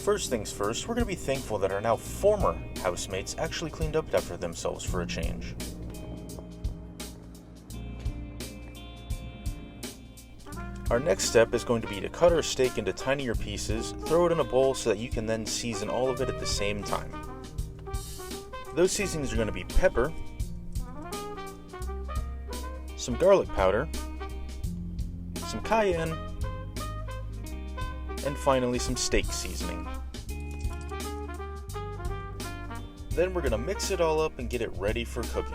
first things first, we're going to be thankful that our now former housemates actually cleaned up after themselves for a change. Our next step is going to be to cut our steak into tinier pieces, throw it in a bowl so that you can then season all of it at the same time. Those seasonings are going to be pepper, some garlic powder, some cayenne, and finally some steak seasoning. Then we're going to mix it all up and get it ready for cooking.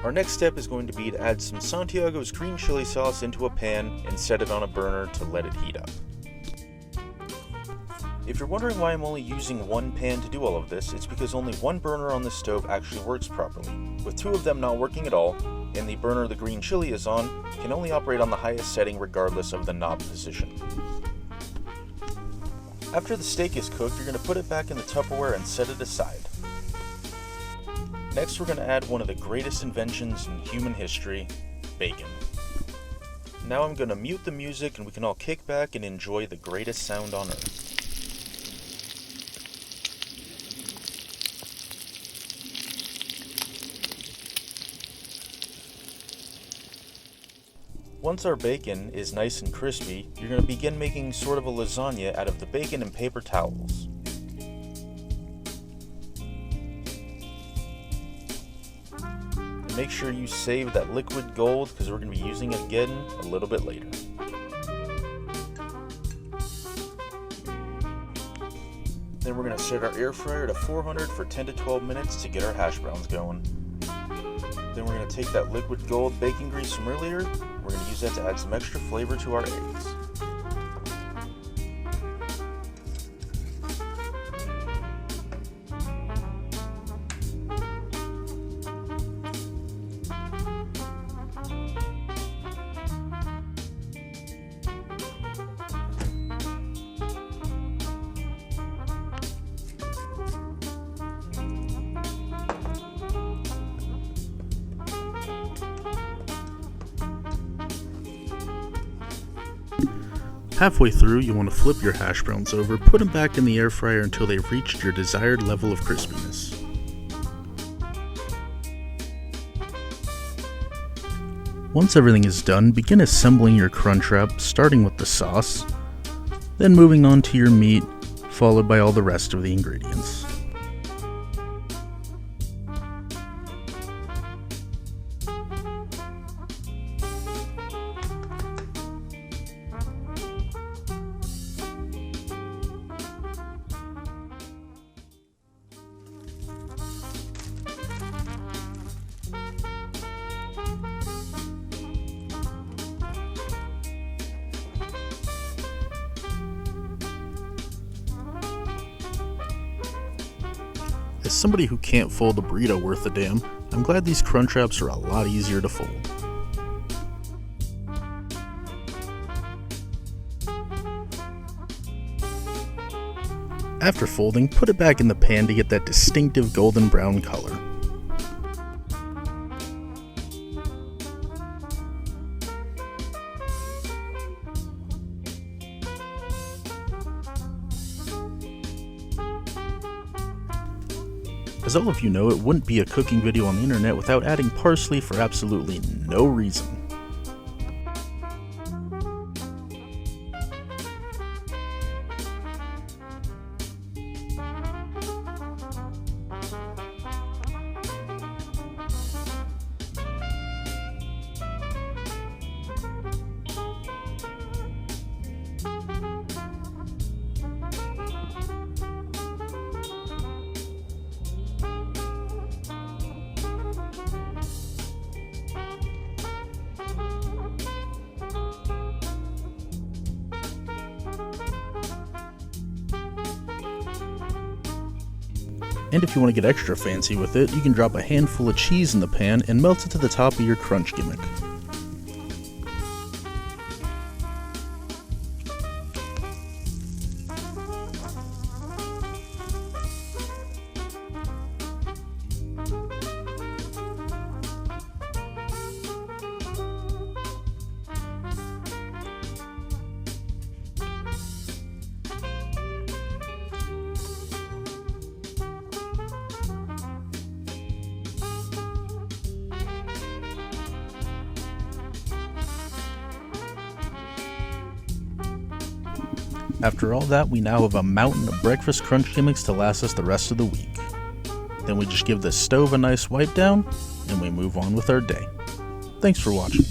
Our next step is going to be to add some Santiago's green chili sauce into a pan and set it on a burner to let it heat up. If you're wondering why I'm only using one pan to do all of this, it's because only one burner on the stove actually works properly, with two of them not working at all, and the burner the green chili is on can only operate on the highest setting regardless of the knob position. After the steak is cooked, you're going to put it back in the Tupperware and set it aside. Next, we're going to add one of the greatest inventions in human history, bacon. Now I'm going to mute the music and we can all kick back and enjoy the greatest sound on earth. Once our bacon is nice and crispy, you're going to begin making sort of a lasagna out of the bacon and paper towels. And make sure you save that liquid gold because we're going to be using it again a little bit later. Then we're going to set our air fryer to 400 for 10 to 12 minutes to get our hash browns going. Then we're going to take that liquid gold bacon grease from earlier. We're going to use that to add some extra flavor to our eggs. Halfway through, you want to flip your hash browns over, put them back in the air fryer until they've reached your desired level of crispiness. Once everything is done, begin assembling your Crunchwrap, starting with the sauce, then moving on to your meat, followed by all the rest of the ingredients. As somebody who can't fold a burrito worth a damn, I'm glad these Crunchwraps are a lot easier to fold. After folding, put it back in the pan to get that distinctive golden brown color. As all of you know, it wouldn't be a cooking video on the internet without adding parsley for absolutely no reason. And if you want to get extra fancy with it, you can drop a handful of cheese in the pan and melt it to the top of your crunch gimmick. After all that, we now have a mountain of breakfast crunch gimmicks to last us the rest of the week. Then we just give the stove a nice wipe down, and we move on with our day. Thanks for watching.